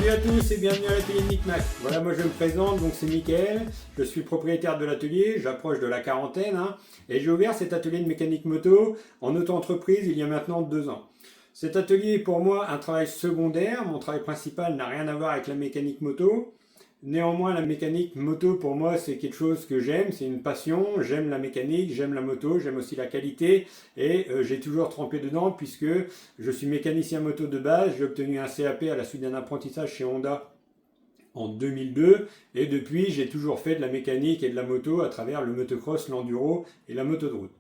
Salut à tous et bienvenue à l'atelier de Micmac. Voilà, moi je me présente, donc c'est Mickaël, je suis propriétaire de l'atelier, j'approche de la quarantaine et j'ai ouvert cet atelier de mécanique moto en auto-entreprise il y a maintenant 2 ans. Cet atelier est pour moi un travail secondaire, mon travail principal n'a rien à voir avec la mécanique moto. Néanmoins, la mécanique moto pour moi c'est quelque chose que j'aime, c'est une passion, j'aime la mécanique, j'aime la moto, j'aime aussi la qualité et j'ai toujours trempé dedans puisque je suis mécanicien moto de base, j'ai obtenu un CAP à la suite d'un apprentissage chez Honda en 2002 et depuis j'ai toujours fait de la mécanique et de la moto à travers le motocross, l'enduro et la moto de route.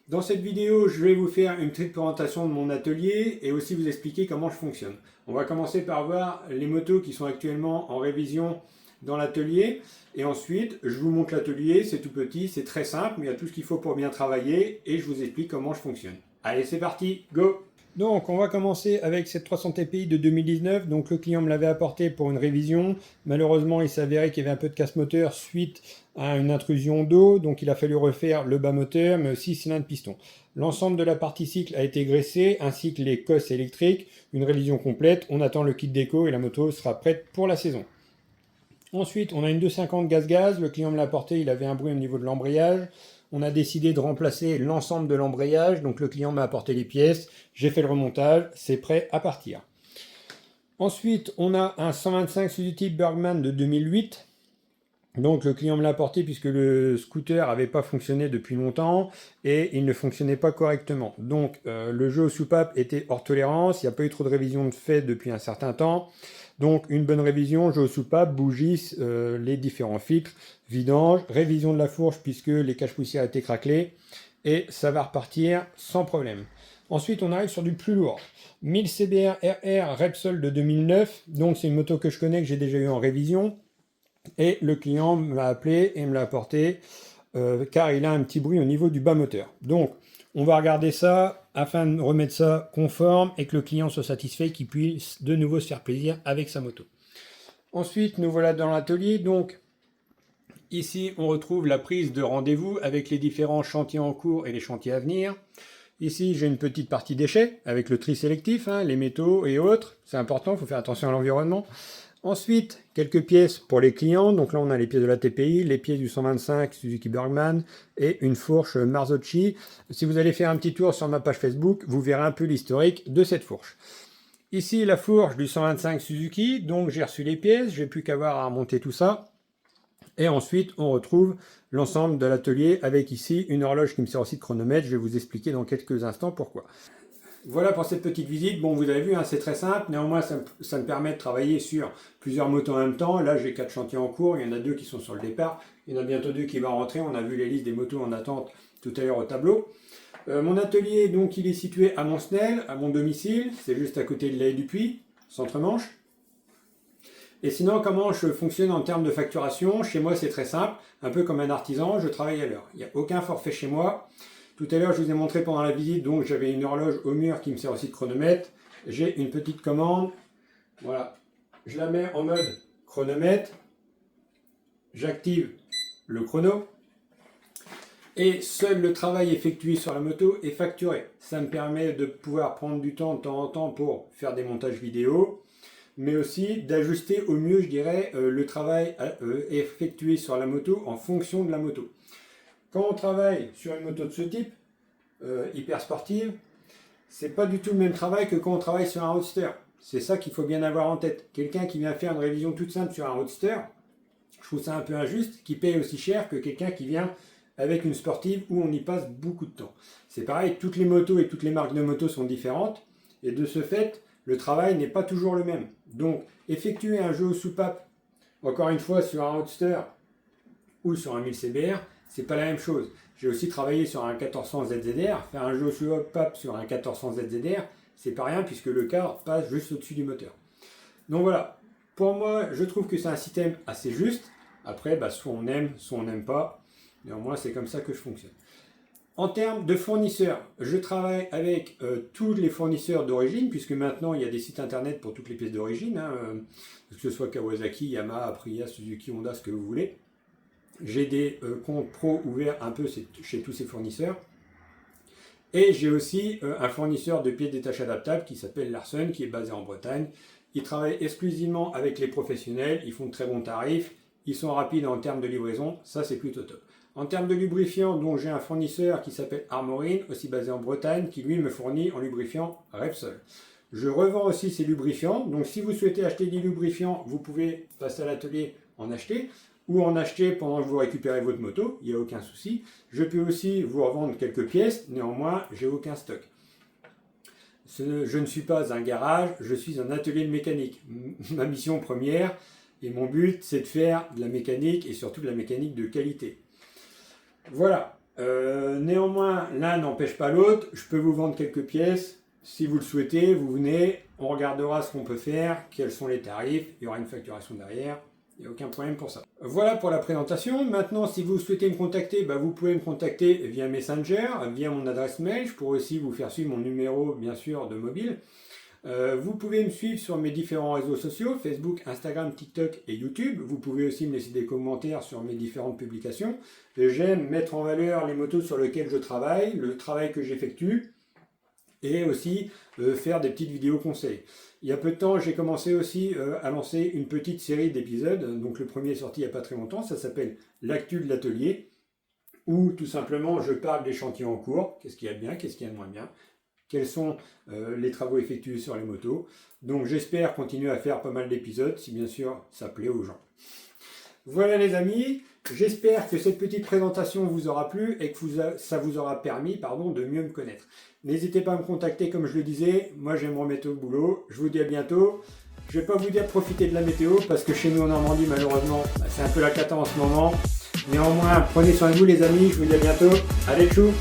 Dans cette vidéo, je vais vous faire une petite présentation de mon atelier et aussi vous expliquer comment je fonctionne. On va commencer par voir les motos qui sont actuellement en révision dans l'atelier et ensuite je vous montre l'atelier, c'est tout petit, c'est très simple, mais il y a tout ce qu'il faut pour bien travailler et je vous explique comment je fonctionne. Allez, c'est parti, go! Donc on va commencer avec cette 300 TPI de 2019, donc le client me l'avait apporté pour une révision, malheureusement il s'est avéré qu'il y avait un peu de casse moteur suite à une intrusion d'eau, donc il a fallu refaire le bas moteur mais aussi cylindre piston. L'ensemble de la partie cycle a été graissé, ainsi que les cosses électriques, une révision complète, on attend le kit déco et la moto sera prête pour la saison. Ensuite, on a une 250 gaz-gaz, le client me l'a apporté, il avait un bruit au niveau de l'embrayage. On a décidé de remplacer l'ensemble de l'embrayage, donc le client m'a apporté les pièces, j'ai fait le remontage, c'est prêt à partir. Ensuite, on a un 125 Suzuki Bergman de 2008. Donc le client me l'a apporté puisque le scooter n'avait pas fonctionné depuis longtemps et il ne fonctionnait pas correctement. Donc le jeu aux soupapes était hors tolérance, il n'y a pas eu trop de révision de fait depuis un certain temps. Donc une bonne révision, jeu aux soupapes, bougies, les différents filtres, vidange, révision de la fourche puisque les caches-poussières étaient craquelées et ça va repartir sans problème. Ensuite on arrive sur du plus lourd. 1000 CBR RR Repsol de 2009, donc c'est une moto que je connais, que j'ai déjà eu en révision. Et le client m'a appelé et me l'a apporté car il a un petit bruit au niveau du bas moteur. Donc on va regarder ça afin de remettre ça conforme et que le client soit satisfait, qu'il puisse de nouveau se faire plaisir avec sa moto. Ensuite nous voilà dans l'atelier. Donc ici on retrouve la prise de rendez-vous avec les différents chantiers en cours et les chantiers à venir. Ici j'ai une petite partie déchets avec le tri sélectif, les métaux et autres. C'est important, il faut faire attention à l'environnement. Ensuite, quelques pièces pour les clients. Donc là, on a les pièces de la TPI, les pièces du 125 Suzuki Bergman et une fourche Marzocchi. Si vous allez faire un petit tour sur ma page Facebook, vous verrez un peu l'historique de cette fourche. Ici, la fourche du 125 Suzuki. Donc, j'ai reçu les pièces. J'ai plus qu'à avoir à remonter tout ça. Et ensuite, on retrouve l'ensemble de l'atelier avec ici une horloge qui me sert aussi de chronomètre. Je vais vous expliquer dans quelques instants pourquoi. Voilà pour cette petite visite. Bon, vous avez vu, c'est très simple. Néanmoins, ça me permet de travailler sur plusieurs motos en même temps. Là, j'ai 4 chantiers en cours. Il y en a 2 qui sont sur le départ. Il y en a bientôt 2 qui vont rentrer. On a vu les listes des motos en attente tout à l'heure au tableau. Mon atelier, donc, il est situé à Monsnel, à mon domicile. C'est juste à côté de l'Haie du Puy, Centre-Manche. Et sinon, comment je fonctionne en termes de facturation? Chez moi, c'est très simple. Un peu comme un artisan, je travaille à l'heure. Il n'y a aucun forfait chez moi. Tout à l'heure, je vous ai montré pendant la visite, donc j'avais une horloge au mur qui me sert aussi de chronomètre. J'ai une petite commande. Voilà. Je la mets en mode chronomètre. J'active le chrono. Et seul le travail effectué sur la moto est facturé. Ça me permet de pouvoir prendre du temps de temps en temps pour faire des montages vidéo, mais aussi d'ajuster au mieux, je dirais, le travail effectué sur la moto en fonction de la moto. Quand on travaille sur une moto de ce type, hyper sportive, c'est pas du tout le même travail que quand on travaille sur un roadster. C'est ça qu'il faut bien avoir en tête. Quelqu'un qui vient faire une révision toute simple sur un roadster, je trouve ça un peu injuste, qui paye aussi cher que quelqu'un qui vient avec une sportive où on y passe beaucoup de temps. C'est pareil, toutes les motos et toutes les marques de motos sont différentes, et de ce fait, le travail n'est pas toujours le même. Donc, effectuer un jeu aux soupapes, encore une fois sur un roadster ou sur un 1000 CBR, c'est pas la même chose. J'ai aussi travaillé sur un 1400 ZZR, faire un jeu aux soupapes sur un 1400 ZZR, c'est pas rien puisque le cadre passe juste au-dessus du moteur. Donc voilà, pour moi, je trouve que c'est un système assez juste. Après, soit on aime, soit on n'aime pas. Néanmoins, c'est comme ça que je fonctionne. En termes de fournisseurs, je travaille avec tous les fournisseurs d'origine, puisque maintenant il y a des sites internet pour toutes les pièces d'origine, que ce soit Kawasaki, Yamaha, Aprilia, Suzuki, Honda, ce que vous voulez. J'ai des comptes pro ouverts un peu chez tous ces fournisseurs. Et j'ai aussi un fournisseur de pièces détachées adaptables qui s'appelle Larsen, qui est basé en Bretagne Ils travaillent exclusivement avec les professionnels, ils font de très bons tarifs, ils sont rapides en termes de livraison, ça c'est plutôt top. En termes de lubrifiant, donc j'ai un fournisseur qui s'appelle Armorine, aussi basé en Bretagne, qui lui me fournit en lubrifiant Repsol. Je revends aussi ces lubrifiants, donc si vous souhaitez acheter des lubrifiants, vous pouvez passer à l'atelier en acheter, ou en acheter pendant que vous récupérez votre moto, il n'y a aucun souci. Je peux aussi vous revendre quelques pièces, néanmoins, j'ai aucun stock. Je ne suis pas un garage, je suis un atelier de mécanique. Ma mission première et mon but, c'est de faire de la mécanique et surtout de la mécanique de qualité. Voilà. Néanmoins, l'un n'empêche pas l'autre. Je peux vous vendre quelques pièces. Si vous le souhaitez, vous venez, on regardera ce qu'on peut faire, quels sont les tarifs, il y aura une facturation derrière. Il n'y a aucun problème pour ça. Voilà pour la présentation. Maintenant, si vous souhaitez me contacter, vous pouvez me contacter via Messenger, via mon adresse mail. Je pourrais aussi vous faire suivre mon numéro, bien sûr, de mobile. Vous pouvez me suivre sur mes différents réseaux sociaux, Facebook, Instagram, TikTok et YouTube. Vous pouvez aussi me laisser des commentaires sur mes différentes publications. J'aime mettre en valeur les motos sur lesquelles je travaille, le travail que j'effectue, et aussi faire des petites vidéos conseils. Il y a peu de temps, j'ai commencé aussi à lancer une petite série d'épisodes. Donc le premier est sorti il n'y a pas très longtemps, ça s'appelle l'actu de l'atelier, où tout simplement je parle des chantiers en cours, qu'est-ce qu'il y a de bien, qu'est-ce qu'il y a de moins bien, quels sont les travaux effectués sur les motos. Donc j'espère continuer à faire pas mal d'épisodes, si bien sûr ça plaît aux gens. Voilà les amis, j'espère que cette petite présentation vous aura plu et que ça vous aura permis de mieux me connaître. N'hésitez pas à me contacter comme je le disais, moi je vais me remettre au boulot, je vous dis à bientôt. Je ne vais pas vous dire profiter de la météo parce que chez nous en Normandie malheureusement c'est un peu la cata en ce moment. Néanmoins prenez soin de vous les amis, je vous dis à bientôt, allez tchou.